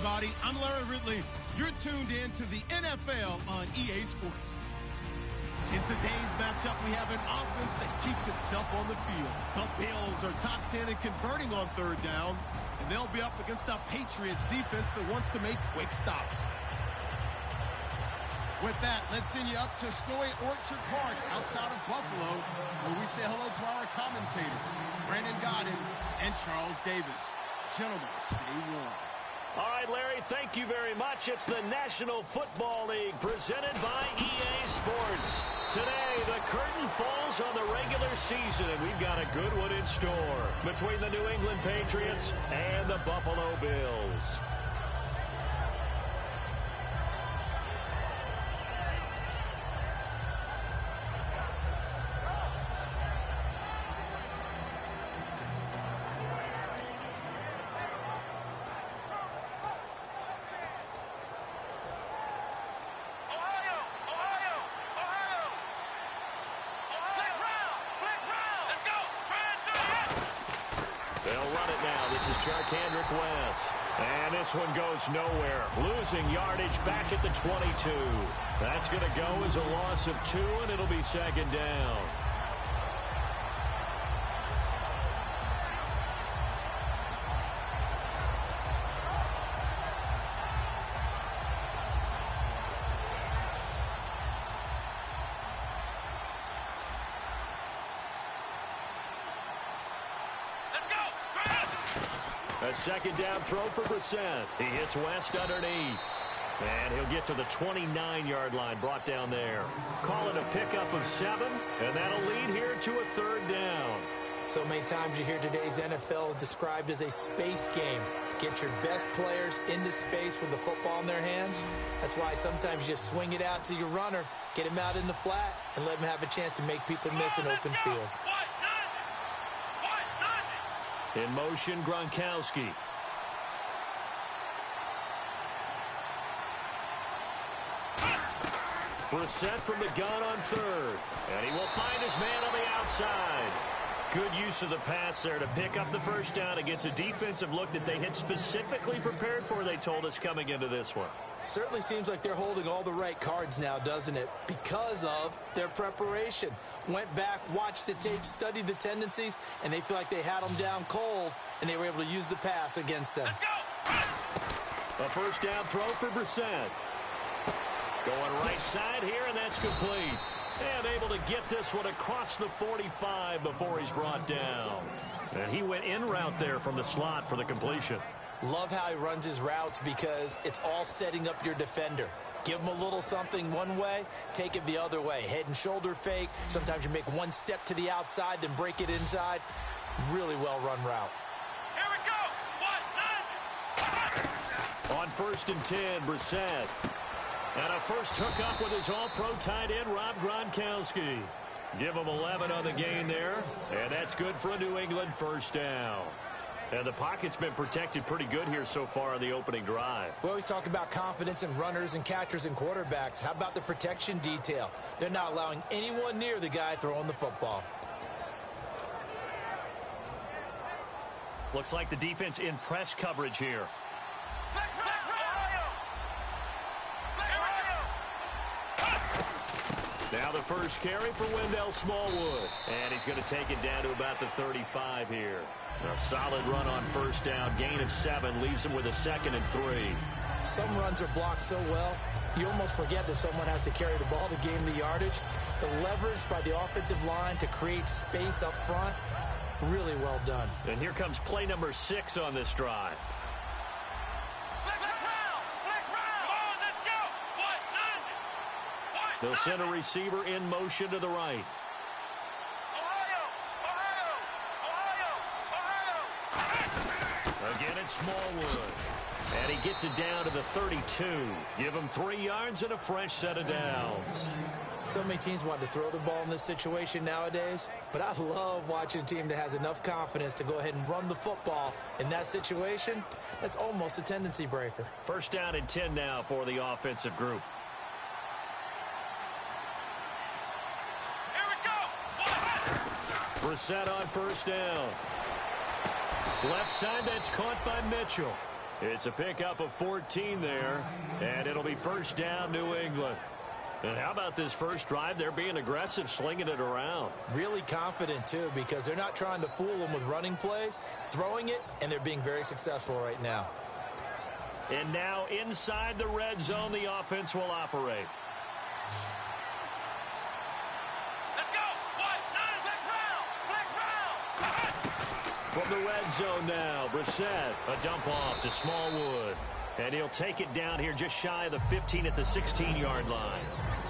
everybody. I'm Larry Ridley. You're tuned in to the NFL on EA Sports. In today's matchup, we have an offense that keeps itself on the field. The Bills are top 10 in converting on third down, and they'll be up against a Patriots defense that wants to make quick stops. With that, let's send you up to Snowy Orchard Park outside of Buffalo, where we say hello to our commentators, Brandon Godden and Charles Davis. Gentlemen, stay warm. All right, Larry, thank you very much. It's the National Football League presented by EA Sports. Today, the curtain falls on the regular season, and we've got a good one in store between the New England Patriots and the Buffalo Bills. Kendrick West. And this one goes nowhere. Losing yardage back at the 22. That's going to go as a loss of 2, and it'll be second down. A second down throw for Brissett. He hits West underneath. And he'll get to the 29-yard line, brought down there. Call it a pickup of 7, and that'll lead here to a third down. So many times you hear today's NFL described as a space game. Get your best players into space with the football in their hands. That's why sometimes you just swing it out to your runner, get him out in the flat, and let him have a chance to make people miss an open field. In motion, Gronkowski. Brissett from the gun on third. And he will find his man on the outside. Good use of the pass there to pick up the first down against a defensive look that they had specifically prepared for, they told us, coming into this one. Certainly seems like they're holding all the right cards now, doesn't it? Because of their preparation. Went back, watched the tape, studied the tendencies, and they feel like they had them down cold, and they were able to use the pass against them. A first down throw for Brissett. Going right side here, and that's complete. And able to get this one across the 45 before he's brought down. And he went in route there from the slot for the completion. Love how he runs his routes because it's all setting up your defender. Give him a little something one way, take it the other way. Head and shoulder fake. Sometimes you make one step to the outside, then break it inside. Really well-run route. Here we go. On 1st and 10, Brissett. And a first hookup with his all-pro tight end, Rob Gronkowski. Give him 11 on the gain there, and that's good for a New England first down. And the pocket's been protected pretty good here so far on the opening drive. We always talk about confidence in runners and catchers and quarterbacks. How about the protection detail? They're not allowing anyone near the guy throwing the football. Looks like the defense in press coverage here. Now the first carry for Wendell Smallwood. And he's going to take it down to about the 35 here. A solid run on first down. Gain of 7 leaves him with a 2nd and 3. Some runs are blocked so well, you almost forget that someone has to carry the ball to gain the yardage. The leverage by the offensive line to create space up front, really well done. And here comes play number 6 on this drive. They'll send a receiver in motion to the right. Again, it's Smallwood. And he gets it down to the 32. Give him 3 yards and a fresh set of downs. So many teams want to throw the ball in this situation nowadays, but I love watching a team that has enough confidence to go ahead and run the football. In that situation, that's almost a tendency breaker. First down and 10 now for the offensive group. Brissett on first down. Left side, that's caught by Mitchell. It's a pickup of 14 there, and it'll be first down, New England. And how about this first drive? They're being aggressive, slinging it around. Really confident, too, because they're not trying to fool them with running plays, throwing it, and they're being very successful right now. And now inside the red zone, the offense will operate. Let's go! From the red zone now, Brissett, a dump off to Smallwood. And he'll take it down here just shy of the 15 at the 16-yard line.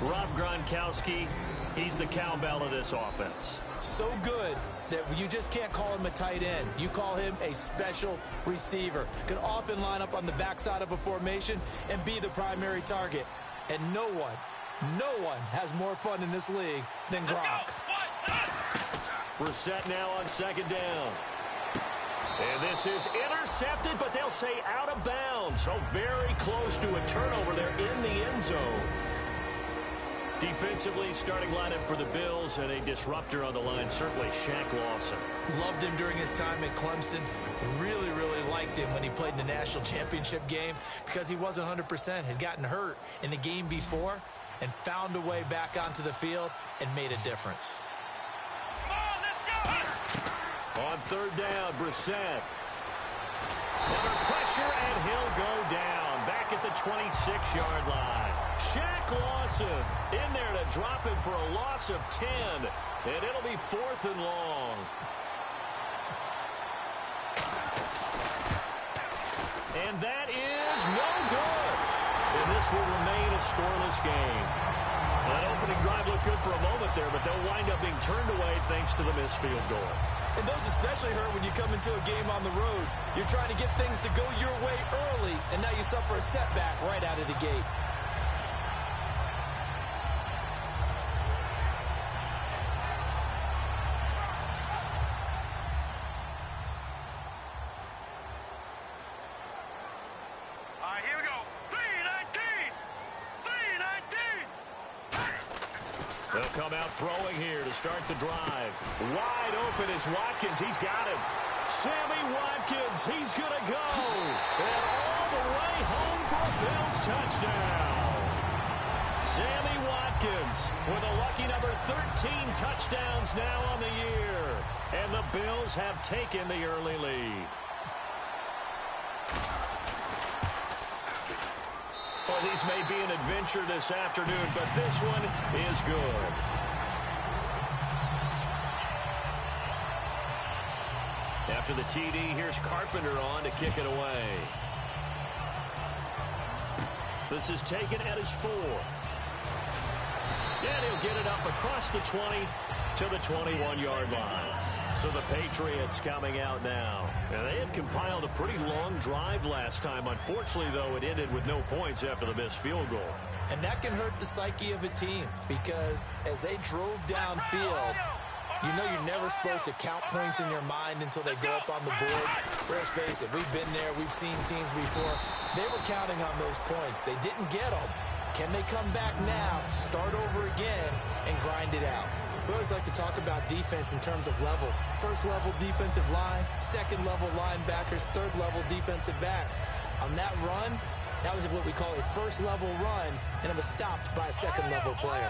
Rob Gronkowski, he's the cowbell of this offense. So good that you just can't call him a tight end. You call him a special receiver. Can often line up on the backside of a formation and be the primary target. And no one has more fun in this league than Gronk. Brissett now on second down. And this is intercepted, but they'll say out of bounds. So very close to a turnover there in the end zone. Defensively, starting lineup for the Bills, and a disruptor on the line, certainly Shaq Lawson. Loved him during his time at Clemson. Really, really liked him when he played in the national championship game because he wasn't 100%, had gotten hurt in the game before, and found a way back onto the field and made a difference. On third down, Brissett. Under pressure, and he'll go down. Back at the 26-yard line. Shaq Lawson in there to drop him for a loss of 10. And it'll be 4th and long. And that is no good. And this will remain a scoreless game. That opening drive looked good for a moment there, but they'll wind up being turned away thanks to the missed field goal. And those especially hurt when you come into a game on the road. You're trying to get things to go your way early, and now you suffer a setback right out of the gate. All right, here we go. 3-19. They'll come out throwing here to start the drive. Wide open is Watkins. He's got him. Sammy Watkins, he's going to go. And all the way home for a Bills touchdown. Sammy Watkins with a lucky number 13 touchdowns now on the year. And the Bills have taken the early lead. Well, these may be an adventure this afternoon, but this one is good. After the TD, here's Carpenter on to kick it away. This is taken at his 4. And he'll get it up across the 20 to the 21-yard line. So the Patriots coming out now. And they had compiled a pretty long drive last time. Unfortunately, though, it ended with no points after the missed field goal. And that can hurt the psyche of a team because as they drove downfield, you know you're never supposed to count points in your mind until they go up on the board. Let's face it, we've been there. We've seen teams before. They were counting on those points. They didn't get them. Can they come back now, start over again, and grind it out? We always like to talk about defense in terms of levels. First level defensive line, second level linebackers, third level defensive backs. On that run, that was what we call a first level run, and it was stopped by a second level player.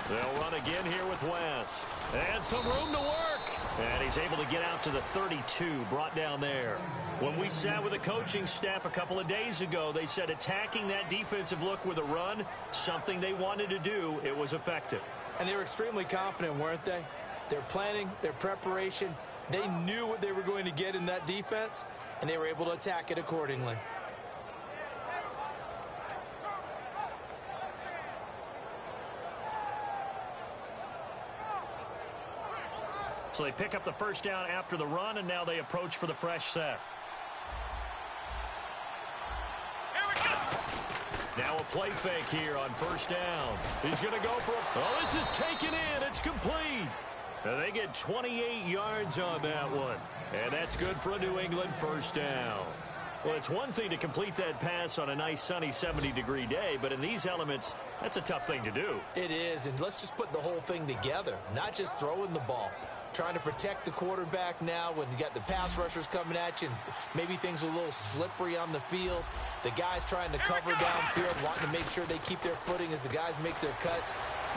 They'll run again here with West. And some room to work. And he's able to get out to the 32, brought down there. When we sat with the coaching staff a couple of days ago, they said attacking that defensive look with a run, something they wanted to do, it was effective. And they were extremely confident, weren't they? Their planning, their preparation, they knew what they were going to get in that defense, and they were able to attack it accordingly. So they pick up the first down after the run, and now they approach for the fresh set. Here we go. Now a play fake here on first down. He's going to go for a... Oh, this is taken in. It's complete. And they get 28 yards on that one. And that's good for a New England first down. Well, it's one thing to complete that pass on a nice sunny 70-degree day, but in these elements, that's a tough thing to do. It is, and let's just put the whole thing together, not just throwing the ball. Trying to protect the quarterback now when you got the pass rushers coming at you and maybe things are a little slippery on the field. The guys trying to cover downfield, wanting to make sure they keep their footing as the guys make their cuts.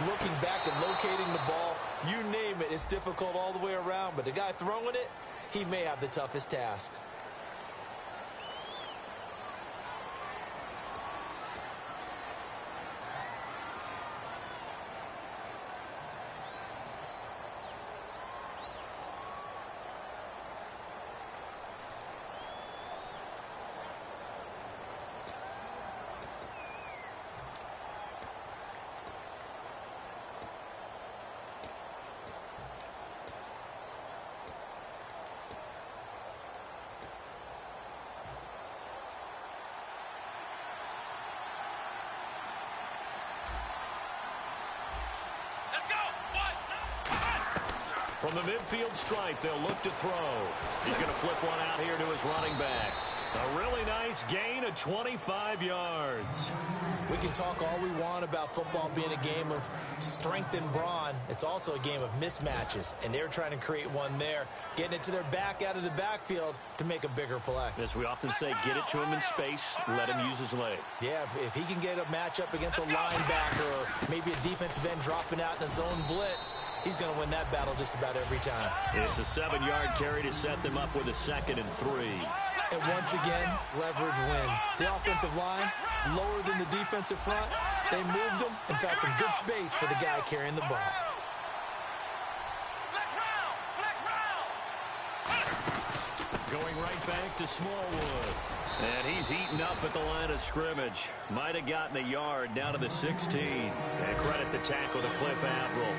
Looking back and locating the ball, you name it, it's difficult all the way around. But the guy throwing it, he may have the toughest task. From the midfield stripe, they'll look to throw. He's going to flip one out here to his running back. A really nice gain of 25 yards. We can talk all we want about football being a game of strength and brawn. It's also a game of mismatches, and they're trying to create one there, getting it to their back out of the backfield to make a bigger play. As we often say, get it to him in space, let him use his leg. Yeah, if he can get a matchup against a linebacker or maybe a defensive end dropping out in a zone blitz, he's going to win that battle just about every time. It's a 7-yard carry to set them up with a 2nd and 3. And once again, leverage wins. The offensive line, lower than the defensive front. They moved them and found some good space for the guy carrying the ball. Going right back to Smallwood. And he's eaten up at the line of scrimmage. Might have gotten a yard down to the 16. And credit the tackle to Cliff Avril.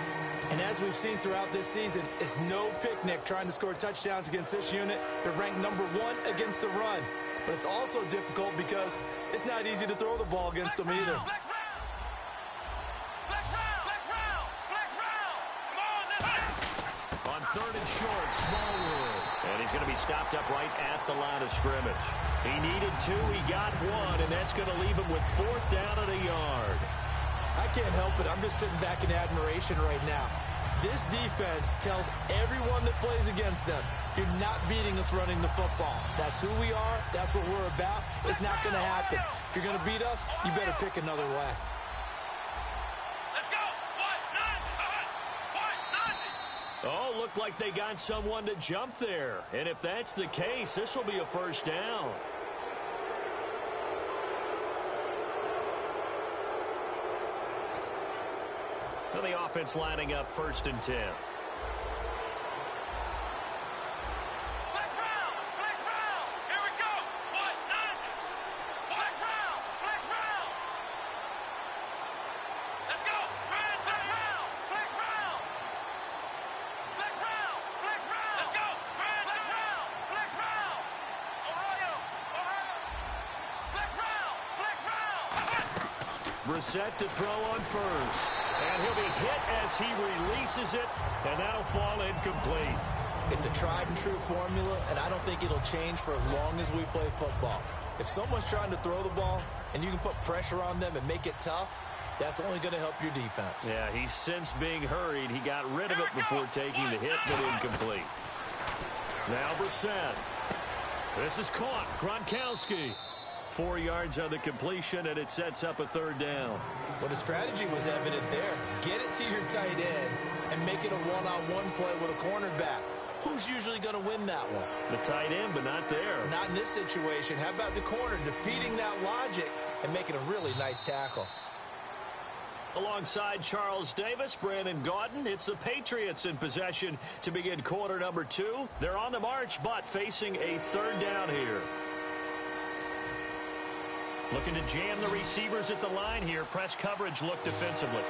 And as we've seen throughout this season, it's no picnic trying to score touchdowns against this unit. They're ranked number 1 against the run. But it's also difficult because it's not easy to throw the ball against them either. On 3rd and short, Smallwood. And he's going to be stopped up right at the line of scrimmage. He needed 2, he got 1, and that's going to leave him with 4th down and a yard. I can't help it. I'm just sitting back in admiration right now. This defense tells everyone that plays against them, you're not beating us running the football. That's who we are. That's what we're about. It's not going to happen. If you're going to beat us, you better pick another way. Let's go. Oh, looked like they got someone to jump there. And if that's the case, this will be a 1st down. So the offense lining up 1st and 10. Brissett to throw on 1st. And he'll be hit as he releases it, and that'll fall incomplete. It's a tried-and-true formula, and I don't think it'll change for as long as we play football. If someone's trying to throw the ball, and you can put pressure on them and make it tough, that's only going to help your defense. Yeah, he's since being hurried. He got rid of it before taking the hit, but incomplete. Now Brissett. This is caught. Gronkowski. 4 yards on the completion, and it sets up a 3rd down. Well, the strategy was evident there. Get it to your tight end and make it a one-on-one play with a cornerback. Who's usually going to win that one? The tight end, but not there. Not in this situation. How about the corner defeating that logic and making a really nice tackle? Alongside Charles Davis, Brandon Gaudin, it's the Patriots in possession to begin quarter number 2. They're on the march, but facing a 3rd down here. Looking to jam the receivers at the line here. Press coverage look defensively.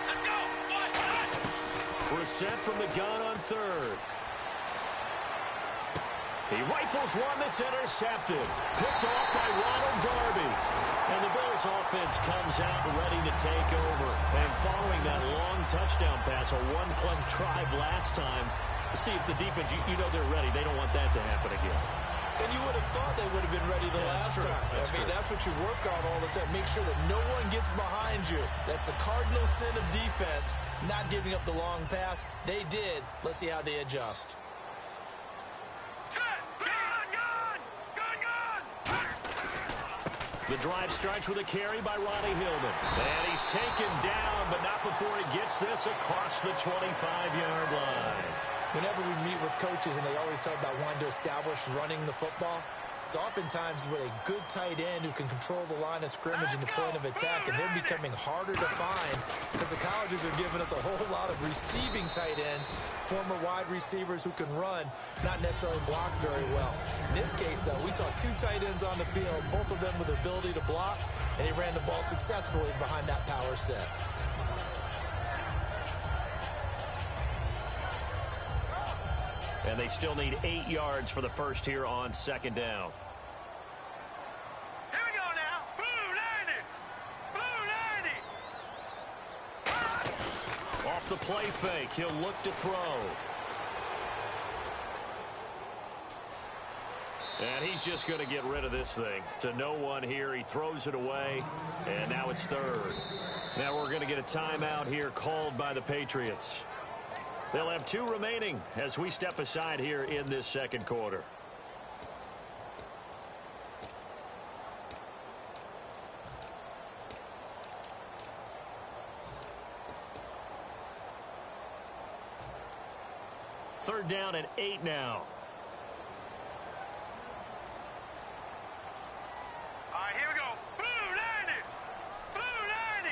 Let's go. Brissett from the gun on 3rd. He rifles one that's intercepted. Picked off by Ronald Darby. And the Bills offense comes out ready to take over. And following that long touchdown pass, a one-play drive last time, see if the defense, you know they're ready. They don't want that to happen again. And you would have thought they would have been ready the last time. That's what you work on all the time. Make sure that no one gets behind you. That's the cardinal sin of defense, not giving up the long pass. They did. Let's see how they adjust. The drive starts with a carry by Ronnie Hillman. And he's taken down, but not before he gets this across the 25-yard line. Whenever we meet with coaches and they always talk about wanting to establish running the football, it's oftentimes with a good tight end who can control the line of scrimmage and the point of attack, and they're becoming harder to find because the colleges are giving us a whole lot of receiving tight ends, former wide receivers who can run, not necessarily block very well. In this case, though, we saw two tight ends on the field, both of them with the ability to block, and they ran the ball successfully behind that power set. And they still need 8 yards for the first here on second down. Here we go now. Blue 90. Blue 90. Off the play fake, he'll look to throw. And he's just going to get rid of this thing. To no one here, he throws it away, and now it's third. Now we're going to get a timeout here called by the Patriots. They'll have 2 remaining as we step aside here in this second quarter. Third down and 8 now. All right, here we go. Blue 90. Blue 90.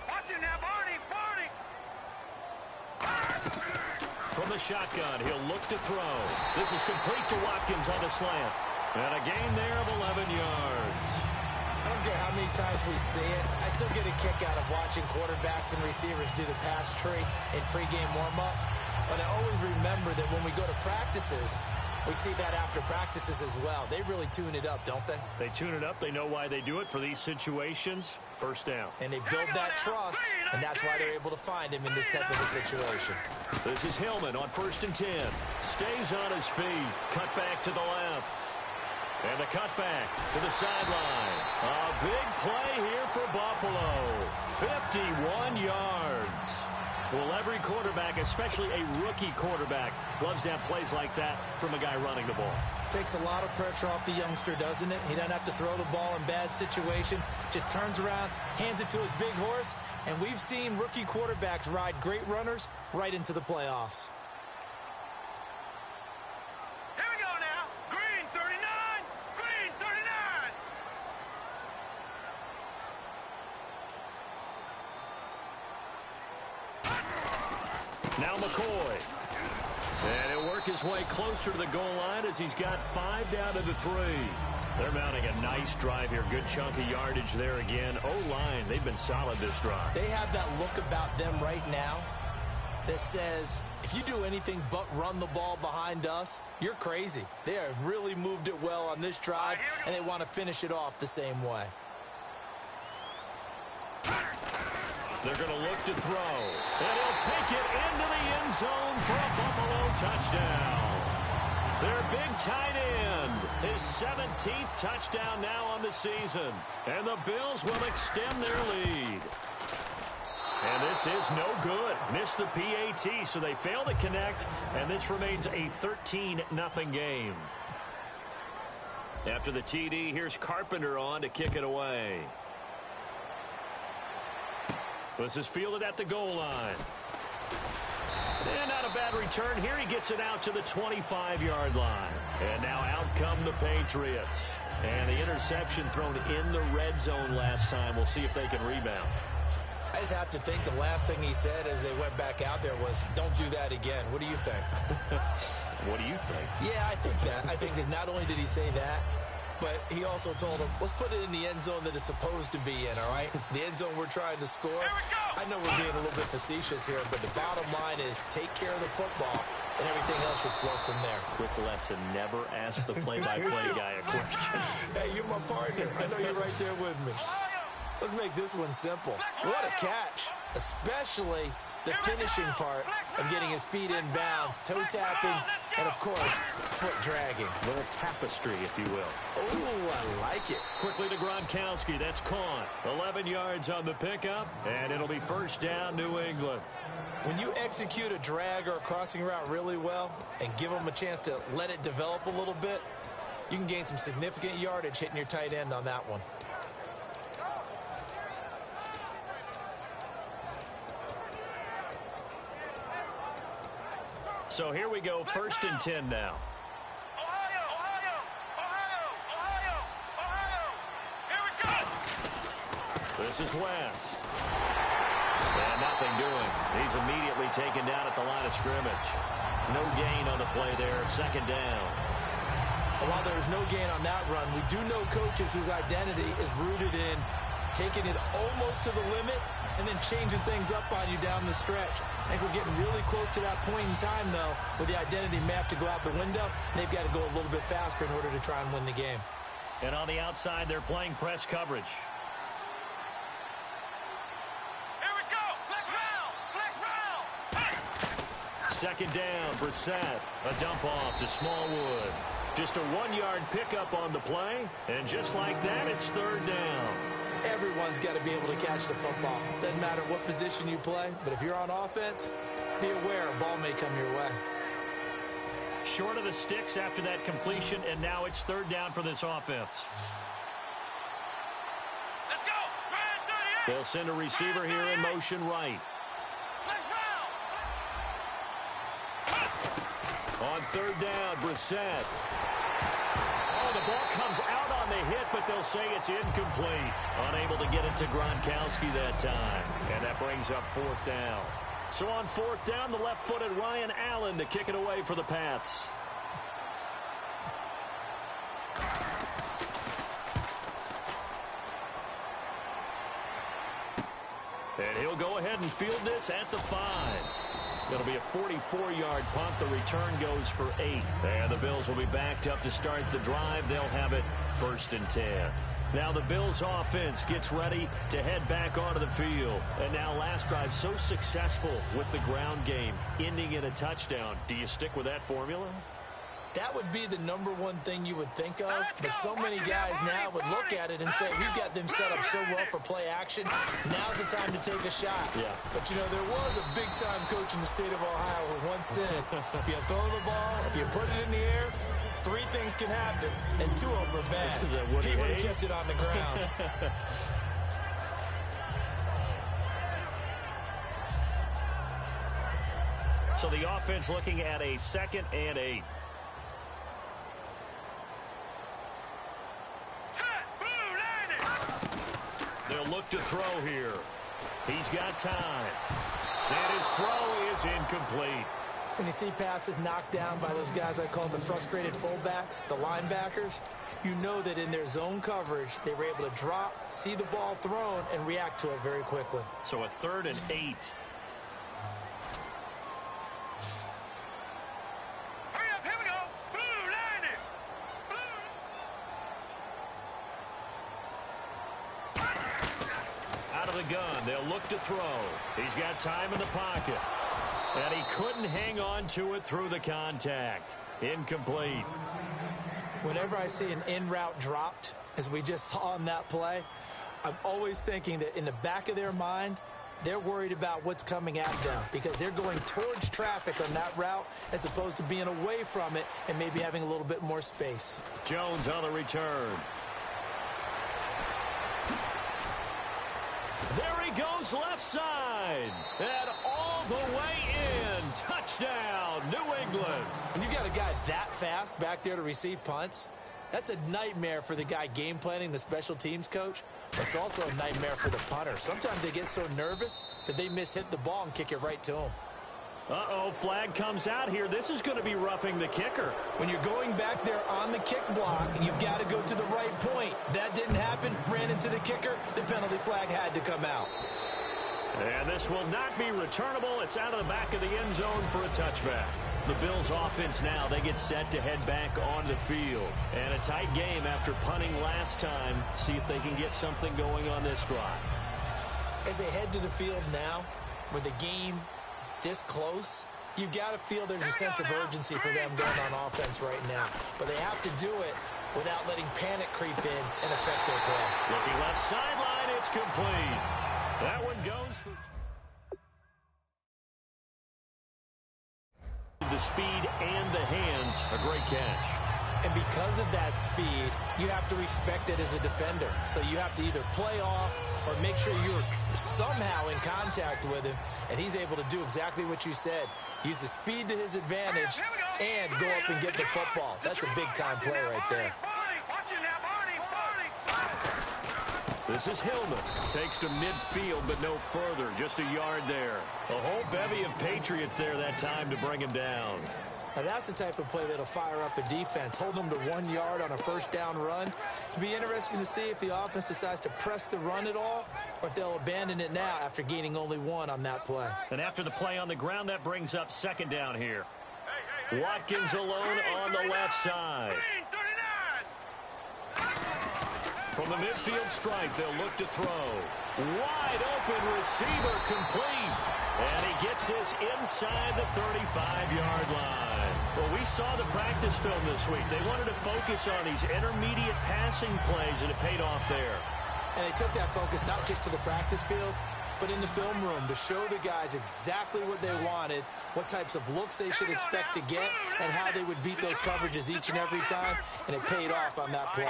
Watch it now, Barney. Barney. From the shotgun, he'll look to throw. This is complete to Watkins on the slant. And a gain there of 11 yards. I don't care how many times we see it. I still get a kick out of watching quarterbacks and receivers do the pass tree in pregame warm-up. But I always remember that when we go to practices, we see that after practices as well. They really tune it up, don't they? They tune it up. They know why they do it for these situations. First down. And they build that trust, and that's why they're able to find him in this type of a situation. This is Hillman on 1st and 10. Stays on his feet. Cut back to the left. And the cutback to the sideline. A big play here for Buffalo. 51 yards. Well, every quarterback, especially a rookie quarterback, loves to have plays like that from a guy running the ball. Takes a lot of pressure off the youngster, doesn't it? He doesn't have to throw the ball in bad situations. Just turns around, hands it to his big horse. And we've seen rookie quarterbacks ride great runners right into the playoffs. Now McCoy. And he'll work his way closer to the goal line as he's got 5 down to the 3. They're mounting a nice drive here. Good chunk of yardage there again. O-line, they've been solid this drive. They have that look about them right now that says, if you do anything but run the ball behind us, you're crazy. They have really moved it well on this drive, and they want to finish it off the same way. They're going to look to throw. And he'll take it into the end zone for a Buffalo touchdown. Their big tight end. His 17th touchdown now on the season. And the Bills will extend their lead. And this is no good. Missed the PAT, so they fail to connect. And this remains a 13-0 game. After the TD, here's Carpenter on to kick it away. This is fielded at the goal line. And not a bad return here. He gets it out to the 25-yard line. And now out come the Patriots. And the interception thrown in the red zone last time. We'll see if they can rebound. I just have to think the last thing he said as they went back out there was, don't do that again. What do you think? What do you think? Yeah, I think that. I think that not only did he say that, but he also told him, let's put it in the end zone that it's supposed to be in, all right? The end zone we're trying to score. I know we're being a little bit facetious here, but the bottom line is take care of the football, and everything else should flow from there. Quick lesson, never ask the play-by-play guy a question. Hey, you're my partner. I know you're right there with me. Let's make this one simple. What a catch, especially the finishing part of getting his feet in bounds, toe tapping, and of course, foot dragging. A little tapestry, if you will. Oh, I like it. Quickly to Gronkowski. That's caught. 11 yards on the pickup, and it'll be first down, New England. When you execute a drag or a crossing route really well and give them a chance to let it develop a little bit, you can gain some significant yardage hitting your tight end on that one. So here we go, first and 10 now. Ohio, Ohio, Ohio, Ohio, Ohio. Here we go. This is West. And nothing doing. He's immediately taken down at the line of scrimmage. No gain on the play there, second down. While there's no gain on that run, we do know coaches whose identity is rooted in taking it almost to the limit and then changing things up on you down the stretch. I think we're getting really close to that point in time, though, where the identity map to go out the window, and they've got to go a little bit faster in order to try and win the game. And on the outside, they're playing press coverage. Here we go. Flex round. Flex round. Hey. Second down, Brissett. A dump off to Smallwood. Just a 1-yard pickup on the play, and just like that, it's third down. Everyone's got to be able to catch the football. Doesn't matter what position you play, but if you're on offense, be aware a ball may come your way. Short of the sticks after that completion, and now it's third down for this offense. Let's go. Grand 38. They'll send a receiver here in motion right. Flex round. On third down, Brissett. Oh, the ball comes out on the hit, but they'll say it's incomplete. Unable to get it to Gronkowski that time. And that brings up fourth down. So on fourth down, the left-footed Ryan Allen to kick it away for the Pats. And he'll go ahead and field this at the 5. It'll be a 44-yard punt. The return goes for 8. And the Bills will be backed up to start the drive. They'll have it first and 10. Now the Bills offense gets ready to head back onto the field. And now last drive so successful with the ground game, ending in a touchdown. Do you stick with that formula? That would be the number one thing you would think of, but so many guys now would look at it and say, we've got them set up so well for play action. Now's the time to take a shot. Yeah. But, you know, there was a big-time coach in the state of Ohio who once said, if you throw the ball, if you put it in the air, 3 things can happen, and 2 of them are bad. Is that Woody He would have Hayes? kept it on the ground. So the offense looking at a 2nd and 8. They'll look to throw here. He's got time. And his throw is incomplete. When you see passes knocked down by those guys I call the frustrated fullbacks, the linebackers, you know that in their zone coverage, they were able to drop, see the ball thrown, and react to it very quickly. So a 3rd and 8. Hurry up. Here we go. Blue, line it. Out of the gun, they'll look to throw. He's got time in the pocket. And he couldn't hang on to it through the contact. Incomplete. Whenever I see an in-route dropped, as we just saw on that play, I'm always thinking that in the back of their mind, they're worried about what's coming at them because they're going towards traffic on that route as opposed to being away from it and maybe having a little bit more space. Jones on the return. There he goes left side. And all the way in. Touchdown, New England. When you got a guy that fast back there to receive punts, that's a nightmare for the guy game planning, the special teams coach. But it's also a nightmare for the punter. Sometimes they get so nervous that they mishit the ball and kick it right to him. Uh-oh, flag comes out here. This is going to be roughing the kicker. When you're going back there on the kick block, you've got to go to the right point. That didn't happen. Ran into the kicker. The penalty flag had to come out. And this will not be returnable. It's out of the back of the end zone for a touchback. The Bills offense now, they get set to head back on the field. And a tight game after punting last time. See if they can get something going on this drive. As they head to the field now, with the game this close, you've got to feel there's a sense of urgency for them going on offense right now. But they have to do it without letting panic creep in and affect their play. Looking left sideline, it's complete. That one goes for the speed and the hands. A great catch. And because of that speed, you have to respect it as a defender. So you have to either play off or make sure you're somehow in contact with him, and he's able to do exactly what you said. Use the speed to his advantage and go up and get the football. That's a big-time play right there. This is Hillman. Takes to midfield, but no further. Just a yard there. A whole bevy of Patriots there that time to bring him down. Now that's the type of play that'll fire up a defense. Hold them to 1 yard on a first down run. It'll be interesting to see if the offense decides to press the run at all or if they'll abandon it now after gaining only 1 on that play. And after the play on the ground, that brings up second down here. Watkins alone on the left side. From the midfield stripe, they'll look to throw. Wide open receiver complete. And he gets this inside the 35-yard line. Well, we saw the practice film this week. They wanted to focus on these intermediate passing plays, and it paid off there. And they took that focus not just to the practice field, but in the film room to show the guys exactly what they wanted, what types of looks they should expect to get, and how they would beat those coverages each and every time, and it paid off on that play.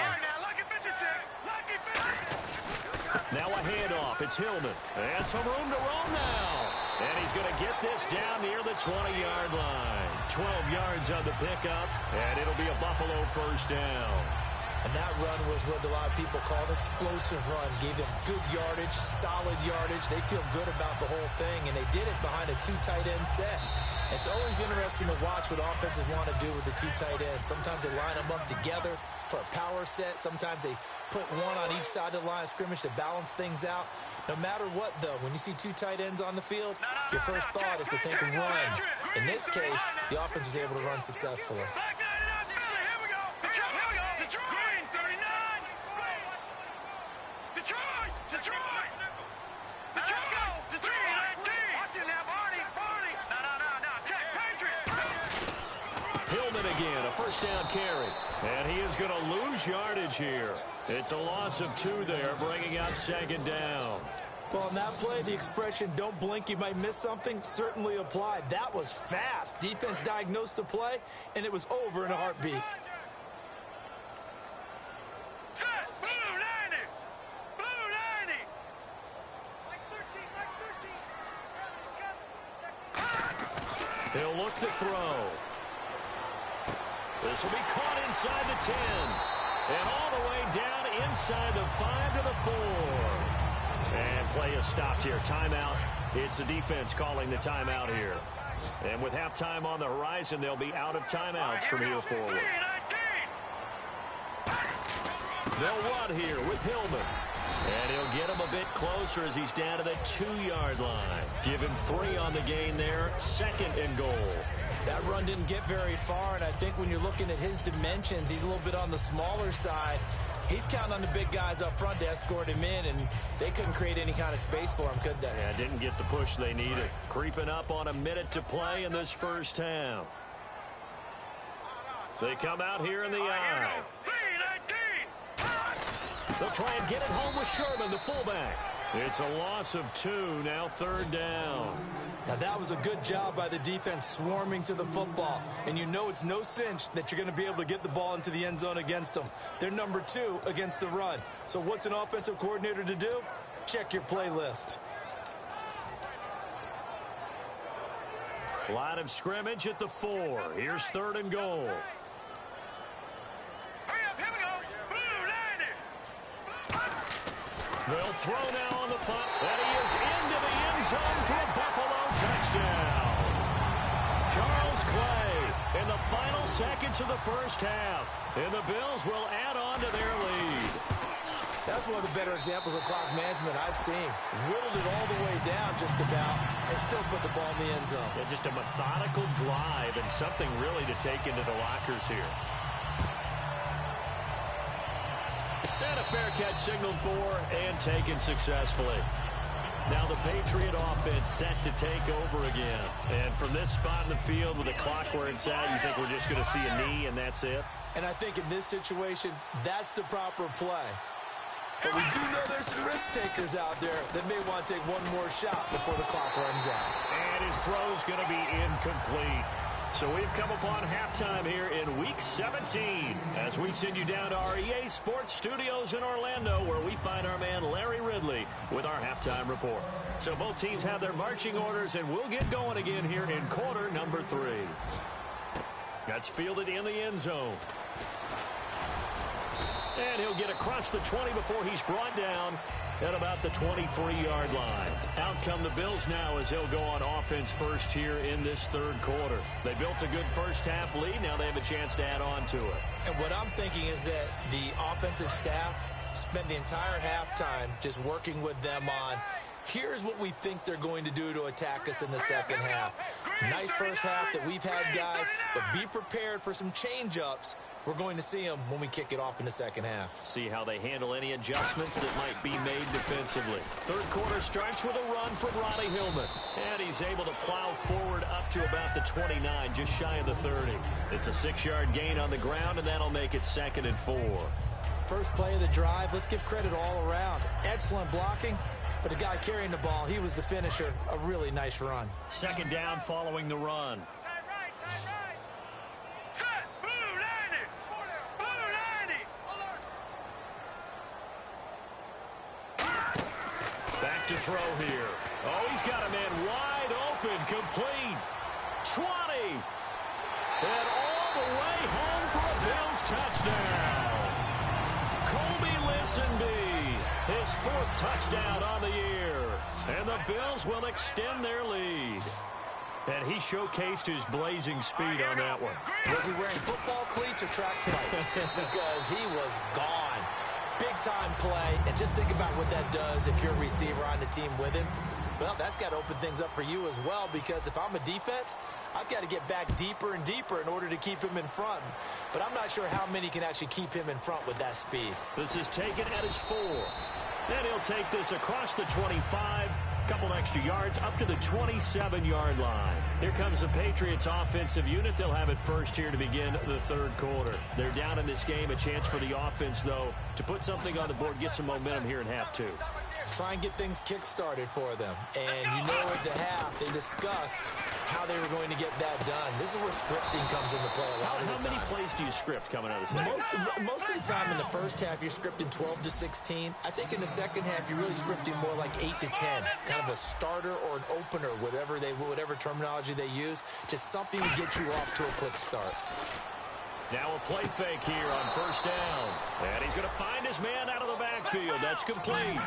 Now a handoff. It's Hillman. And some room to roam now. And he's going to get this down near the 20-yard line. 12 yards on the pickup, and it'll be a Buffalo first down. And that run was what a lot of people call an explosive run. Gave them good yardage, solid yardage. They feel good about the whole thing, and they did it behind a 2 tight end set. It's always interesting to watch what offenses want to do with the 2 tight ends. Sometimes they line them up together for a power set. Sometimes they put one on each side of the line of scrimmage to balance things out. No matter what, though, when you see 2 tight ends on the field, your first thought is to think run. In this case, the offense was able to run successfully. Hillman again, a first down carry. And he is going to lose yardage here. It's a loss of 2 there, bringing out second down. Well, on that play, the expression, don't blink, you might miss something, certainly applied. That was fast. Defense diagnosed the play, and it was over in a heartbeat. He'll look to throw. This will be caught inside the 10. And all the way down inside the 5 to the 4. And play is stopped here. Timeout. It's the defense calling the timeout here. And with halftime on the horizon, they'll be out of timeouts from here forward. They'll run here with Hillman. And he'll get him a bit closer as he's down to the 2-yard line. Give him 3 on the gain there. Second and goal. That run didn't get very far, and I think when you're looking at his dimensions, he's a little bit on the smaller side. He's counting on the big guys up front to escort him in, and they couldn't create any kind of space for him, could they? Yeah, didn't get the push they needed. Creeping up on a minute to play in this first half. They come out here in the eye. They'll try and get it home with Sherman, the fullback. It's a loss of 2, now third down. Now that was a good job by the defense swarming to the football. And you know it's no cinch that you're going to be able to get the ball into the end zone against them. They're number 2 against the run. So what's an offensive coordinator to do? Check your playlist. Line of scrimmage at the 4. Here's third and goal. They'll throw now on the front, and he is into the end zone for a Buffalo touchdown. Charles Clay in the final seconds of the first half, and the Bills will add on to their lead. That's one of the better examples of clock management I've seen. Whittled it all the way down just about and still put the ball in the end zone. Yeah, just a methodical drive and something really to take into the lockers here. And a fair catch signaled for and taken successfully. Now the Patriot offense set to take over again. And from this spot in the field with the clock where it's at, you think we're just going to see a knee and that's it? And I think in this situation, that's the proper play. But we do know there's some risk takers out there that may want to take one more shot before the clock runs out. And his throw's going to be incomplete. So we've come upon halftime here in Week 17 as we send you down to our EA Sports Studios in Orlando where we find our man Larry Ridley with our halftime report. So both teams have their marching orders and we'll get going again here in quarter number 3. That's fielded in the end zone. And he'll get across the 20 before he's brought down at about the 23-yard line. Out come the Bills now as they'll go on offense first here in this third quarter. They built a good first-half lead. Now they have a chance to add on to it. And what I'm thinking is that the offensive staff spent the entire halftime just working with them on, here's what we think they're going to do to attack us in the second half. Nice first half that we've had, guys, but be prepared for some change-ups. We're going to see them when we kick it off in the second half. See how they handle any adjustments that might be made defensively. Third quarter starts with a run from Ronnie Hillman. And he's able to plow forward up to about the 29, just shy of the 30. It's a 6-yard gain on the ground, and that'll make it 2nd and 4. First play of the drive, let's give credit all around. Excellent blocking, but the guy carrying the ball, he was the finisher. A really nice run. Second down following the run. Back to throw here. Oh, he's got a man wide open, complete. 20. And all the way home for a Bills touchdown. Colby Listenby, his 4th touchdown on the year. And the Bills will extend their lead. And he showcased his blazing speed on that one. Was he wearing football cleats or track spikes? Because he was gone. Big-time play, and just think about what that does if you're a receiver on the team with him. Well, that's got to open things up for you as well, because if I'm a defense, I've got to get back deeper and deeper in order to keep him in front. But I'm not sure how many can actually keep him in front with that speed. This is taken at his 4. And he'll take this across the 25. Couple extra yards up to the 27-yard line. Here comes the Patriots offensive unit. They'll have it first here to begin the third quarter. They're down in this game. A chance for the offense, though, to put something on the board, get some momentum here in half 2. Try and get things kick-started for them. And you know at the half, they discussed how they were going to get that done. This is where scripting comes into play a lot of the time. How many plays do you script coming out of the second? Most of the time in the first half, you're scripting 12 to 16. I think in the second half, you're really scripting more like 8 to 10. Kind of a starter or an opener, whatever terminology they use. Just something to get you off to a quick start. Now a play fake here on first down. And he's going to find his man out of the backfield. That's complete.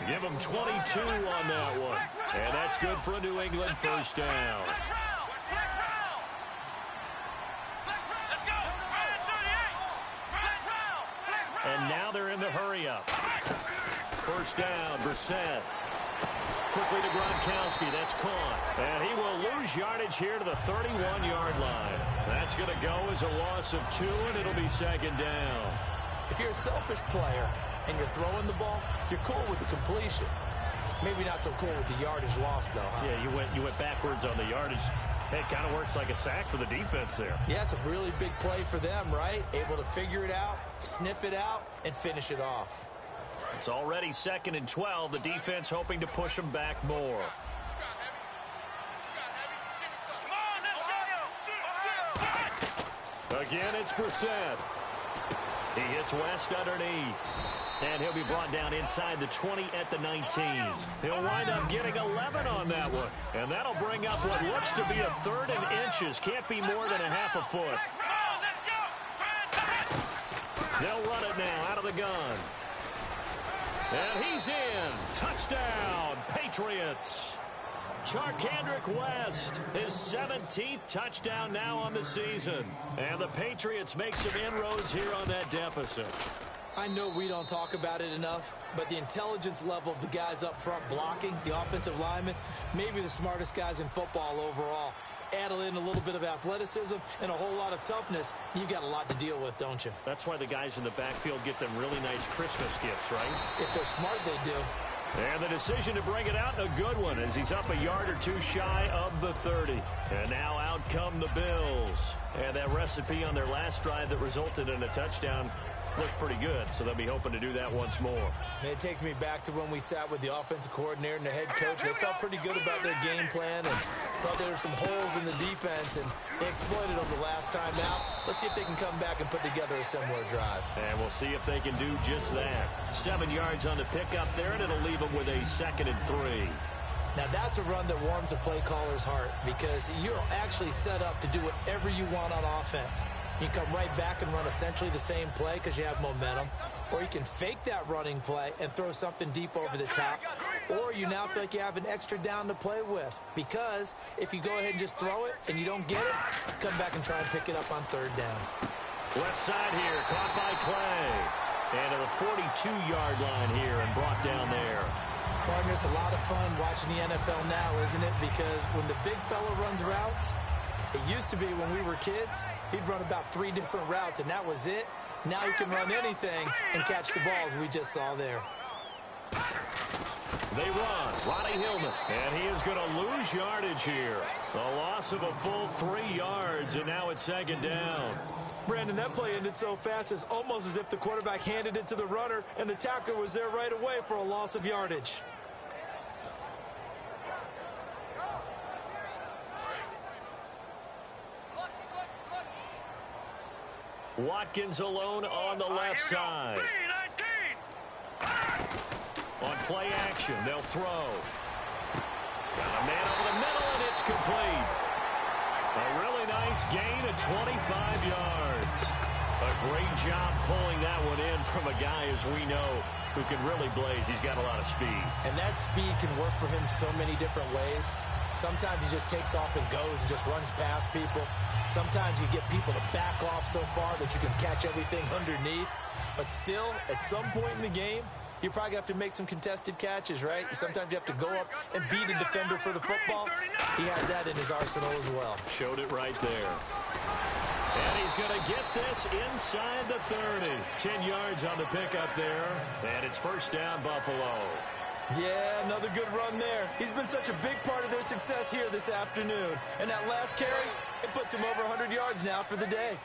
Give him 22 on that one. And that's good for a New England first down. And now they're in the hurry-up. First down, Brissett. Quickly to Gronkowski. That's caught. And he will lose yardage here to the 31-yard line. That's going to go as a loss of 2, and it'll be second down. If you're a selfish player and you're throwing the ball, you're cool with the completion. Maybe not so cool with the yardage loss, though, huh? Yeah, you went backwards on the yardage. It kind of works like a sack for the defense there. Yeah, it's a really big play for them, right? Able to figure it out, sniff it out, and finish it off. It's already 2nd and 12. The defense hoping to push them back more. Again, it's Brissett. He hits West underneath. And he'll be brought down inside the 20 at the 19. He'll wind up getting 11 on that one. And that'll bring up what looks to be a 3rd and inches. Can't be more than a half a foot. They'll run it now out of the gun. And he's in. Touchdown, Patriots. Charcandrick West, his 17th touchdown now on the season. And the Patriots make some inroads here on that deficit. I know we don't talk about it enough, but the intelligence level of the guys up front blocking, the offensive linemen, maybe the smartest guys in football overall. Add in a little bit of athleticism and a whole lot of toughness, you've got a lot to deal with, don't you? That's why the guys in the backfield get them really nice Christmas gifts, right? If they're smart, they do. And the decision to bring it out, a good one, as he's up a yard or two shy of the 30. And now out come the Bills. And that recipe on their last drive that resulted in a touchdown looked pretty good, so they'll be hoping to do that once more. It takes me back to when we sat with the offensive coordinator and the head coach. They felt pretty good about their game plan and thought there were some holes in the defense, and they exploited them the last time out. Let's see if they can come back and put together a similar drive. And we'll see if they can do just that. 7 yards on the pickup there, and it'll leave them with a 2nd and 3. Now, that's a run that warms a play caller's heart because you're actually set up to do whatever you want on offense. You can come right back and run essentially the same play because you have momentum. Or you can fake that running play and throw something deep over the top. Or you now feel like you have an extra down to play with. Because if you go ahead and just throw it and you don't get it, come back and try and pick it up on 3rd down. Left side here, caught by Clay. And to the 42-yard line here and brought down there. Partner, it's a lot of fun watching the NFL now, isn't it? Because when the big fella runs routes, it used to be when we were kids, he'd run about 3 different routes, and that was it. Now he can run anything and catch the balls we just saw there. They run. Ronnie Hillman. And he is going to lose yardage here. A loss of a full 3 yards, and now it's 2nd down. Brandon, that play ended so fast, it's almost as if the quarterback handed it to the runner, and the tackler was there right away for a loss of yardage. Watkins alone on the left side. On play action, they'll throw. Got a man over the middle, and it's complete. A really nice gain of 25 yards. A great job pulling that one in from a guy, as we know, who can really blaze. He's got a lot of speed. And that speed can work for him so many different ways. Sometimes he just takes off and goes and just runs past people. Sometimes you get people to back off so far that you can catch everything underneath. But still, at some point in the game, you probably have to make some contested catches, right? Sometimes you have to go up and beat a defender for the football. He has that in his arsenal as well. Showed it right there. And he's going to get this inside the 30. 10 yards on the pickup there. And it's 1st down, Buffalo. Yeah, another good run there. He's been such a big part of their success here this afternoon. And that last carry, it puts him over 100 yards now for the day.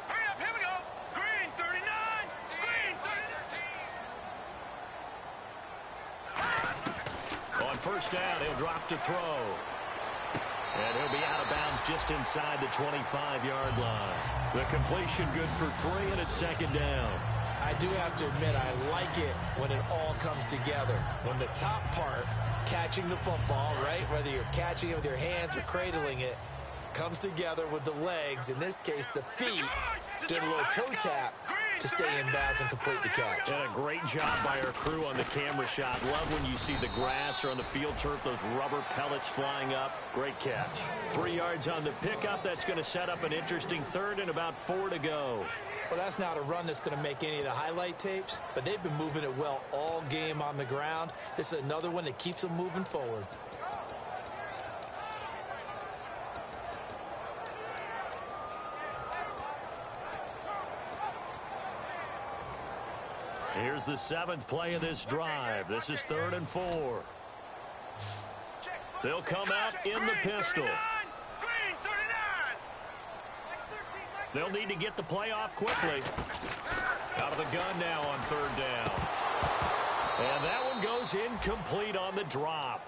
Hurry up, here we go. Green 39. Green 39. On 1st down, he'll drop to throw. And he'll be out of bounds just inside the 25-yard line. The completion good for 3, and it's 2nd down. I do have to admit, I like it when it all comes together. When the top part, catching the football, right, whether you're catching it with your hands or cradling it, comes together with the legs, in this case the feet, doing a little toe tap to stay in bounds and complete the catch. And a great job by our crew on the camera shot. Love when you see the grass or on the field turf, those rubber pellets flying up. Great catch. 3 yards on the pickup. That's going to set up an interesting 3rd and about 4 to go. Well, that's not a run that's going to make any of the highlight tapes, but they've been moving it well all game on the ground. This is another one that keeps them moving forward. Here's the 7th play of this drive. This is 3rd and 4. They'll come out in the pistol. They'll need to get the play off quickly. Out of the gun now on 3rd down. And that one goes incomplete on the drop.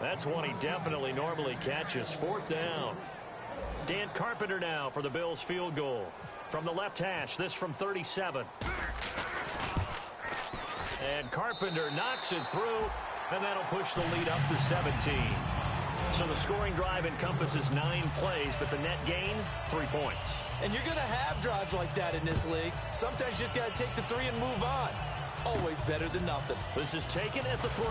That's one he definitely normally catches. 4th down. Dan Carpenter now for the Bills field goal. From the left hash, this from 37. And Carpenter knocks it through, and that'll push the lead up to 17. So the scoring drive encompasses 9 plays, but the net gain, 3 points. And you're going to have drives like that in this league. Sometimes you just got to take the 3 and move on. Always better than nothing. This is taken at the 3.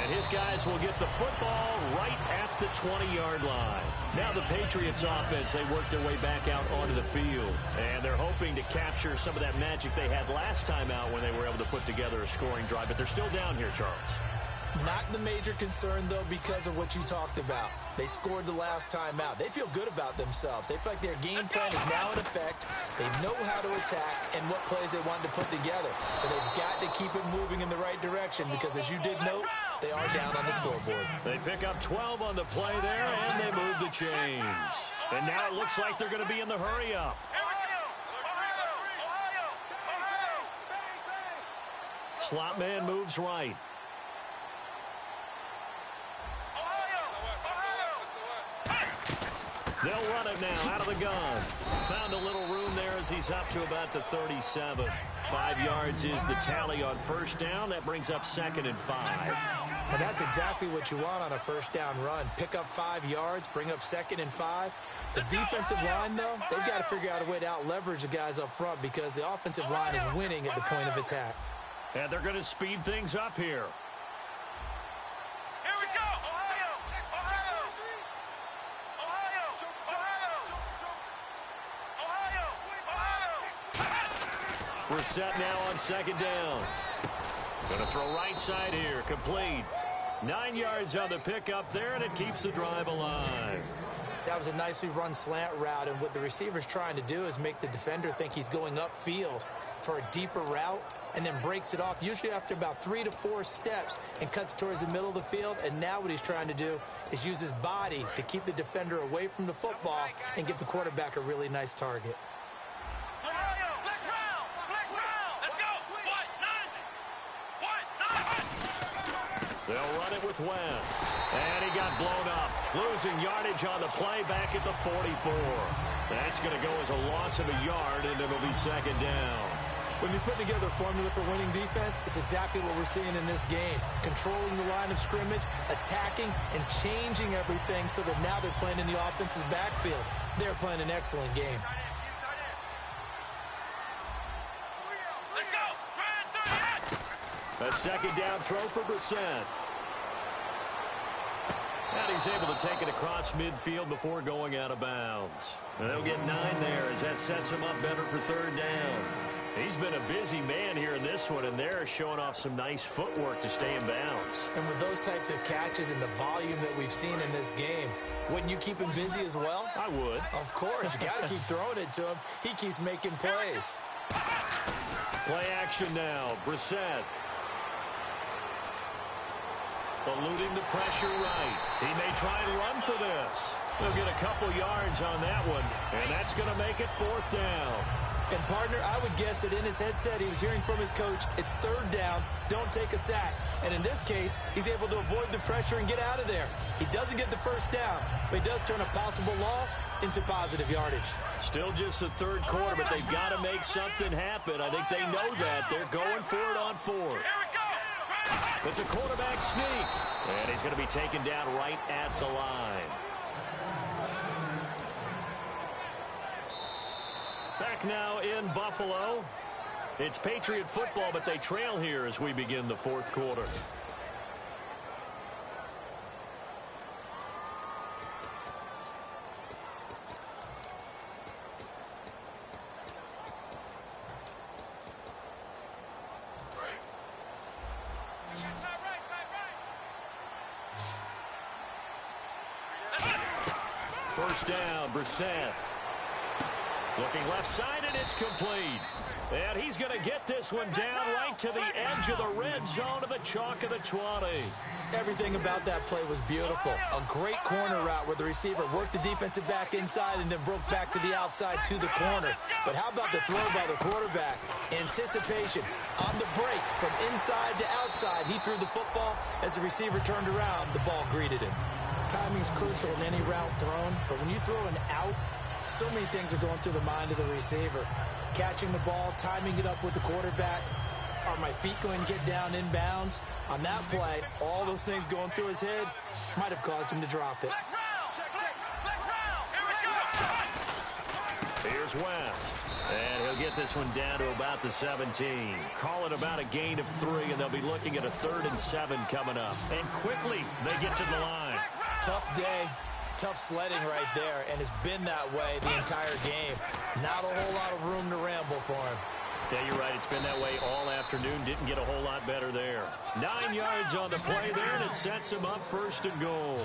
And his guys will get the football right at the 20-yard line. Now the Patriots offense, they work their way back out onto the field. And they're hoping to capture some of that magic they had last time out when they were able to put together a scoring drive. But they're still down here, Charles. Not the major concern, though, because of what you talked about. They scored the last time out. They feel good about themselves. They feel like their game plan is now in effect. They know how to attack and what plays they want to put together. But they've got to keep it moving in the right direction because, as you did note, they are down on the scoreboard. They pick up 12 on the play there, and they move the chains. And now it looks like they're going to be in the hurry-up. Slot man moves right. They'll run it now out of the gun. Found a little room there as he's up to about the 37. 5 yards is the tally on first down. That brings up 2nd and 5. And that's exactly what you want on a first down run. Pick up 5 yards, bring up 2nd and 5. The defensive line, though, they've got to figure out a way to out-leverage the guys up front because the offensive line is winning at the point of attack. And they're going to speed things up here. Here we go! Ohio! We're set now on 2nd down. Going to throw right side here, complete. 9 yards on the pickup there, and it keeps the drive alive. That was a nicely run slant route, and what the receiver's trying to do is make the defender think he's going upfield for a deeper route, and then breaks it off, usually after about 3 to 4 steps, and cuts towards the middle of the field. And now what he's trying to do is use his body to keep the defender away from the football and give the quarterback a really nice target. Ohio! Let's round! Let's go! What? They'll run it with West. And he got blown up. Losing yardage on the play back at the 44. That's going to go as a loss of a yard, and it'll be 2nd down. When you put together a formula for winning defense, it's exactly what we're seeing in this game. Controlling the line of scrimmage, attacking, and changing everything so that now they're playing in the offense's backfield. They're playing an excellent game. A 2nd down throw for Brissett. And he's able to take it across midfield before going out of bounds. And they'll get 9 there as that sets him up better for 3rd down. He's been a busy man here in this one, and they're showing off some nice footwork to stay in bounds. And with those types of catches and the volume that we've seen in this game, wouldn't you keep him busy as well? I would. Of course. You got to keep throwing it to him. He keeps making plays. Play action now. Brissett. Eluding the pressure right. He may try and run for this. He'll get a couple yards on that one, and that's going to make it 4th down. And, partner, I would guess that in his headset he was hearing from his coach, it's 3rd down, don't take a sack. And in this case, he's able to avoid the pressure and get out of there. He doesn't get the 1st down, but he does turn a possible loss into positive yardage. Still just the 3rd quarter, but they've got to make something happen. I think they know that. They're going for it on 4th. It's a quarterback sneak, and he's going to be taken down right at the line. Back now in Buffalo. It's Patriot football, but they trail here as we begin the 4th quarter. First down, Brissett. Looking left side, and it's complete. And he's going to get this one down right to the edge of the red zone of the chalk of the 20. Everything about that play was beautiful. A great corner route where the receiver worked the defensive back inside and then broke back to the outside to the corner. But how about the throw by the quarterback? Anticipation on the break from inside to outside. He threw the football. As the receiver turned around, the ball greeted him. Timing's crucial in any route thrown, but when you throw an out, so many things are going through the mind of the receiver. Catching the ball, timing it up with the quarterback. Are my feet going to get down in bounds? On that play, all those things going through his head might have caused him to drop it. Here's West. And he'll get this one down to about the 17. Call it about a gain of 3, and they'll be looking at a 3rd and 7 coming up. And quickly, they get to the line. Tough day. Tough sledding right there, and it's been that way the entire game. Not a whole lot of room to ramble for him. Yeah, you're right. It's been that way all afternoon. afternoon didn't get a whole lot better there. 9 yards on the play there, and it sets them up 1st and goal.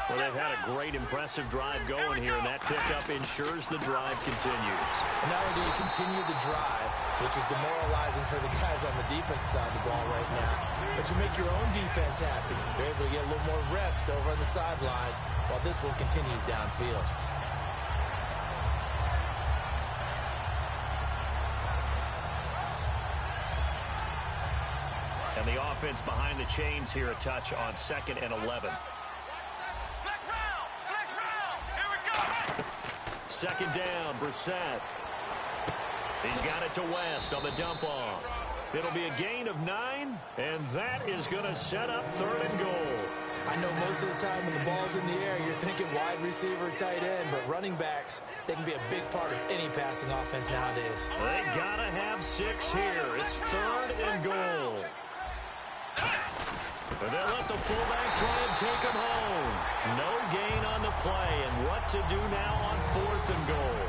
Well, they've had a great, impressive drive going here, and that pickup ensures the drive continues. And not only do you continue the drive, which is demoralizing for the guys on the defense side of the ball right now, but you make your own defense happy. You're able to get a little more rest over on the sidelines while this one continues downfield. And the offense behind the chains here a touch on 2nd and 11. Second down, Brissett. He's got it to West on the dump off. It'll be a gain of 9, and that is going to set up 3rd and goal. I know most of the time when the ball's in the air, you're thinking wide receiver, tight end, but running backs, they can be a big part of any passing offense nowadays. They got to have 6 here. It's 3rd and goal. And they'll let the fullback try and take him home. No gain on the play, and what to do now on 4th and goal.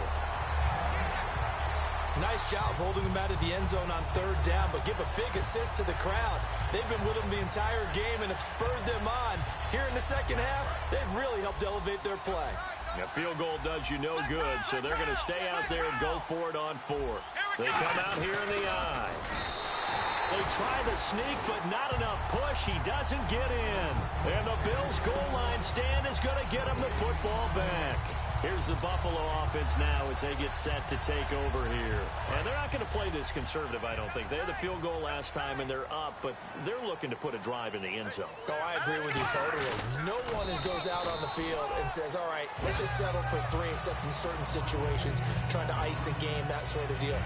Nice job holding them out of the end zone on 3rd down, but give a big assist to the crowd. They've been with them the entire game and have spurred them on. Here in the second half, they've really helped elevate their play. A field goal does you no good, so they're going to stay out there and go for it on 4th. They come out here in the eye. They try the sneak, but not enough push. He doesn't get in. And the Bills' goal line stand is going to get him the football back. Here's the Buffalo offense now as they get set to take over here. And they're not going to play this conservative, I don't think. They had the field goal last time, and they're up, but they're looking to put a drive in the end zone. Oh, I agree with you totally. No one goes out on the field and says, all right, let's just settle for 3, except in certain situations, trying to ice a game, that sort of deal.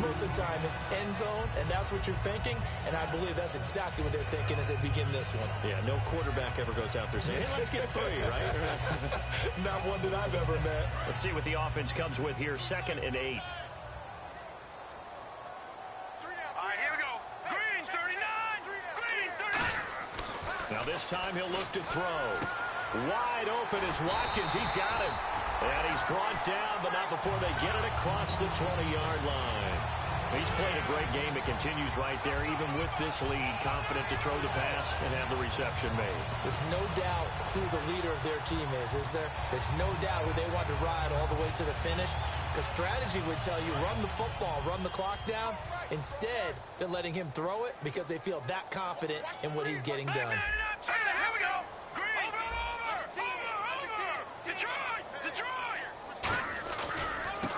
Most of the time, it's end zone, and that's what you're thinking, and I believe that's exactly what they're thinking as they begin this one. Yeah, no quarterback ever goes out there saying, hey, let's get 3, right? Not one that I've ever met. Let's see what the offense comes with here, 2nd and 8. All right, here we go. Green 39. Green 39. Now this time he'll look to throw. Wide open is Watkins. He's got him. And he's brought down, but not before they get it across the 20-yard line. He's played a great game. It continues right there, even with this lead, confident to throw the pass and have the reception made. There's no doubt who the leader of their team is there? There's no doubt who they want to ride all the way to the finish. Because strategy would tell you, run the football, run the clock down. Instead, they're letting him throw it because they feel that confident in what he's getting done. Here we go. Green. Over. Detroit.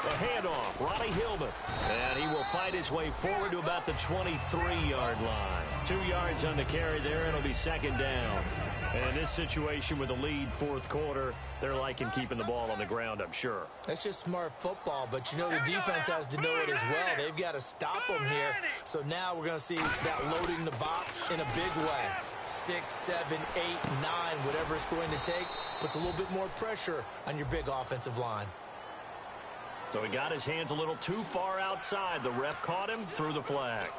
The handoff, Ronnie Hillman. And he will fight his way forward to about the 23-yard line. 2 yards on the carry there, and it'll be 2nd down. And in this situation with the lead 4th quarter, they're liking keeping the ball on the ground, I'm sure. That's just smart football, but you know the defense has to know it as well. They've got to stop them here. So now we're going to see that loading the box in a big way. 6, 7, 8, 9, whatever it's going to take, puts a little bit more pressure on your big offensive line. So he got his hands a little too far outside. The ref caught him, threw the flag.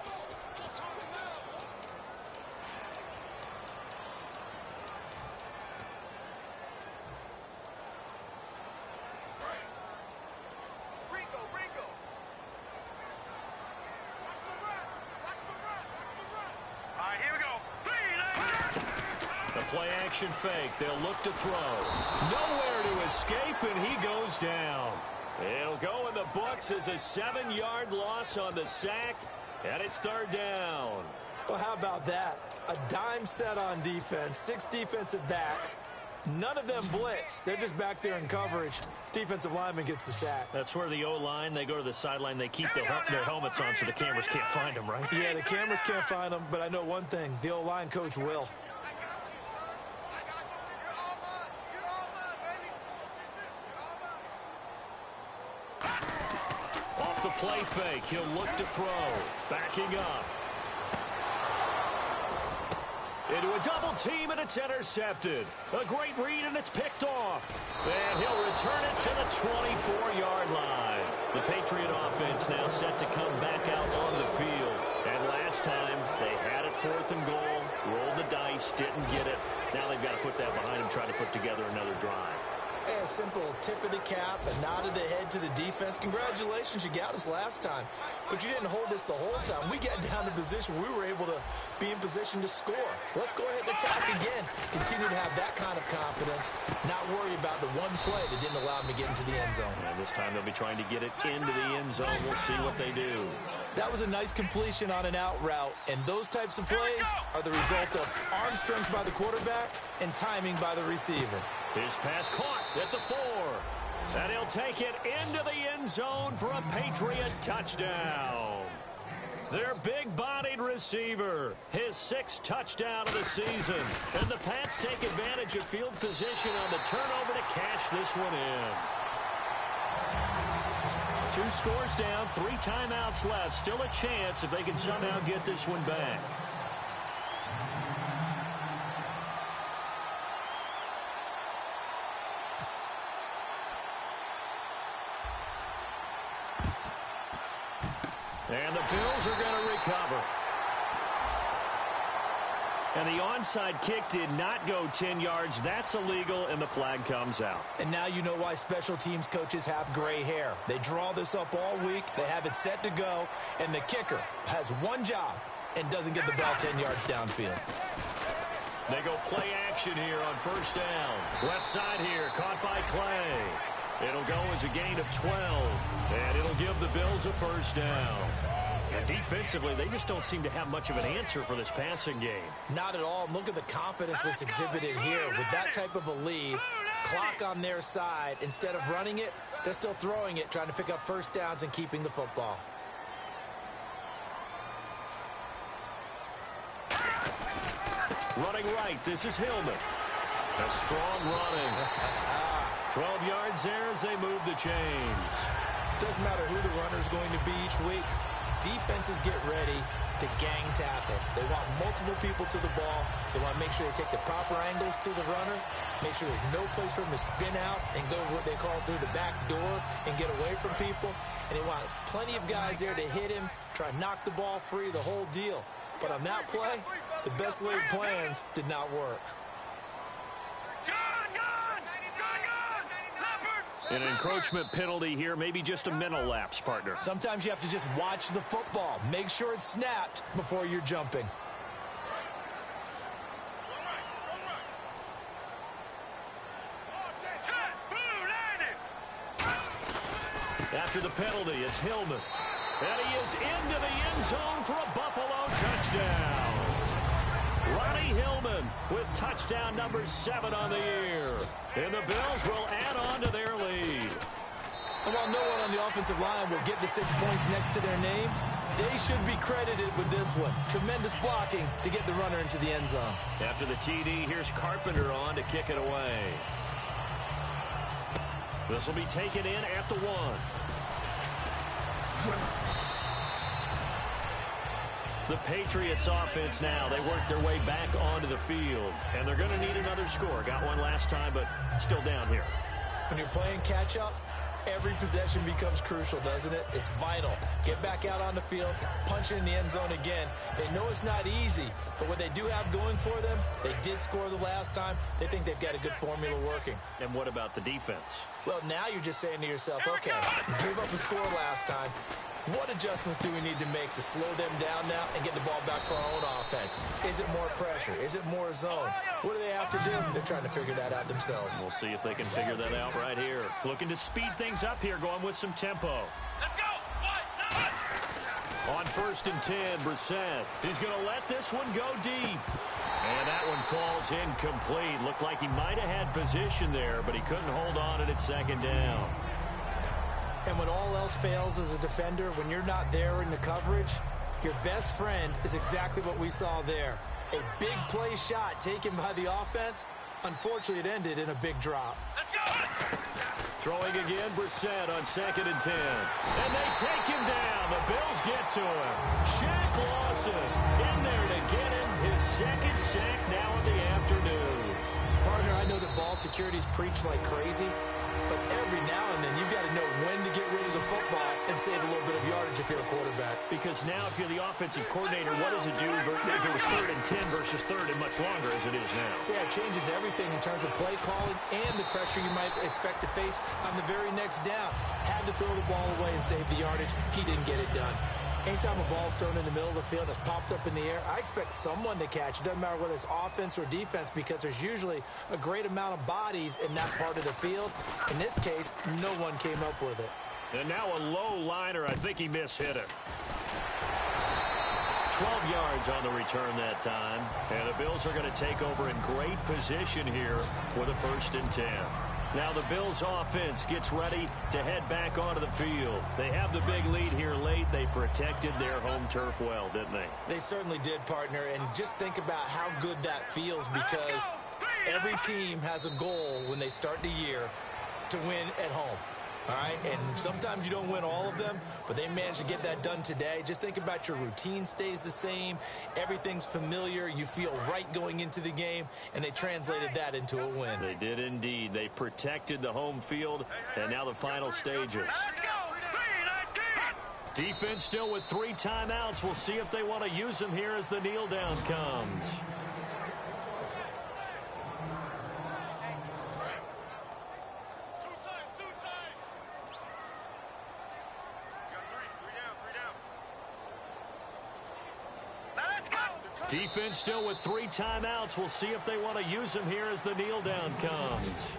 Ringo. All right, here we go. The play action fake. They'll look to throw. Nowhere to escape, and he goes down. It'll go in the books as a 7-yard loss on the sack, and it's 3rd down. Well, how about that? A dime set on defense, 6 defensive backs. None of them blitz. They're just back there in coverage. Defensive lineman gets the sack. That's where the O-line, they go to the sideline, they keep their helmets on so the cameras can't find them, right? Yeah, the cameras can't find them, but I know one thing. The O-line coach will. Off the play fake, he'll look to throw. Backing up. Into a double team, and it's intercepted. A great read, and it's picked off. And he'll return it to the 24-yard line. The Patriot offense now set to come back out on the field. And last time, they had it 4th and goal, rolled the dice, didn't get it. Now they've got to put that behind them, try to put together another drive. A simple tip of the cap, a nod of the head to the defense. Congratulations, you got us last time. But you didn't hold us the whole time. We got down to position. We were able to be in position to score. Let's go ahead and attack again. Continue to have that kind of confidence. Not worry about the one play that didn't allow them to get into the end zone. And this time they'll be trying to get it into the end zone. We'll see what they do. That was a nice completion on an out route. And those types of plays are the result of arm strength by the quarterback and timing by the receiver. His pass caught at the 4. And he'll take it into the end zone for a Patriot touchdown. Their big-bodied receiver, his 6th touchdown of the season. And the Pats take advantage of field position on the turnover to cash this one in. 2 scores down, 3 timeouts left. Still a chance if they can somehow get this one back. And the Bills are going to recover. And the onside kick did not go 10 yards. That's illegal, and the flag comes out. And now you know why special teams coaches have gray hair. They draw this up all week. They have it set to go. And the kicker has one job and doesn't get the ball 10 yards downfield. They go play action here on first down. Left side here, caught by Clay. It'll go as a gain of 12, and it'll give the Bills a first down. And defensively, they just don't seem to have much of an answer for this passing game. Not at all. Look at the confidence that's exhibited here. With that type of a lead, clock on their side, instead of running it, they're still throwing it, trying to pick up first downs and keeping the football. Running right, this is Hillman. A strong running. 12 yards there as they move the chains. Doesn't matter who the runner is going to be each week. Defenses get ready to gang tackle. They want multiple people to the ball. They want to make sure they take the proper angles to the runner, make sure there's no place for him to spin out and go what they call through the back door and get away from people. And they want plenty of guys there to hit him, try to knock the ball free, the whole deal. But on that play, the best laid plans did not work. An encroachment penalty here, maybe just a mental lapse, partner. Sometimes you have to just watch the football. Make sure it's snapped before you're jumping. After the penalty, it's Hillman. And he is into the end zone for a Buffalo touchdown. Ronnie Hillman with touchdown number 7 on the year. And the Bills will add on to their lead. And while no one on the offensive line will get the 6 points next to their name, they should be credited with this one. Tremendous blocking to get the runner into the end zone. After the TD, here's Carpenter on to kick it away. This will be taken in at the 1. The Patriots offense now, they work their way back onto the field. And they're going to need another score. Got one last time, but still down here. When you're playing catch-up, every possession becomes crucial, doesn't it? It's vital. Get back out on the field, punch it in the end zone again. They know it's not easy, but what they do have going for them, they did score the last time. They think they've got a good formula working. And what about the defense? Well, now you're just saying to yourself, okay, gave up a score last time. What adjustments do we need to make to slow them down now and get the ball back for our own offense? Is it more pressure? Is it more zone? What do they have to do? They're trying to figure that out themselves. We'll see if they can figure that out right here. Looking to speed things up here, going with some tempo. Let's go. On 1st and 10, Brissett. He's going to let this one go deep. And that one falls incomplete. Looked like he might have had position there, but he couldn't hold on at 2nd down. And when all else fails as a defender, when you're not there in the coverage, your best friend is exactly what we saw there. A big play shot taken by the offense. Unfortunately, it ended in a big drop. Let's go. Throwing again, Brissett on 2nd and 10. And they take him down. The Bills get to him. Shaq Lawson in there to get him his 2nd sack now in the afternoon. Partner, I know that ball security's preached like crazy, but every now and then you've got to know when to get rid of the football and save a little bit of yardage if you're a quarterback. Because now if you're the offensive coordinator, what does it do if it was 3rd and 10 versus 3rd and much longer as it is now? Yeah, it changes everything in terms of play calling and the pressure you might expect to face on the very next down. Had to throw the ball away and save the yardage. He didn't get it done. Anytime a ball's thrown in the middle of the field and it's popped up in the air, I expect someone to catch. It doesn't matter whether it's offense or defense because there's usually a great amount of bodies in that part of the field. In this case, no one came up with it. And now a low liner. I think he mishit it. 12 yards on the return that time. And the Bills are going to take over in great position here with a 1st and 10. Now the Bills offense gets ready to head back onto the field. They have the big lead here late. They protected their home turf well, didn't they? They certainly did, partner. And just think about how good that feels because every team has a goal when they start the year to win at home. All right, and sometimes you don't win all of them, but they managed to get that done today. Just think about your routine stays the same. Everything's familiar. You feel right going into the game, and they translated that into a win. They did indeed. They protected the home field, and now the final stages. Defense still with 3 timeouts. We'll see if they want to use them here as the kneel down comes. Defense still with 3 timeouts. We'll see if they want to use them here as the kneel down comes.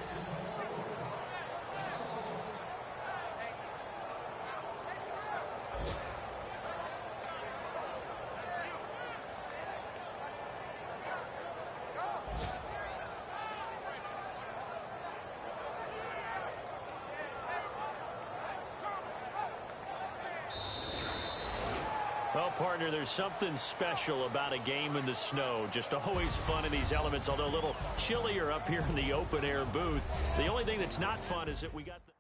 Well, partner, there's something special about a game in the snow. Just always fun in these elements, although a little chillier up here in the open-air booth. The only thing that's not fun is that we got the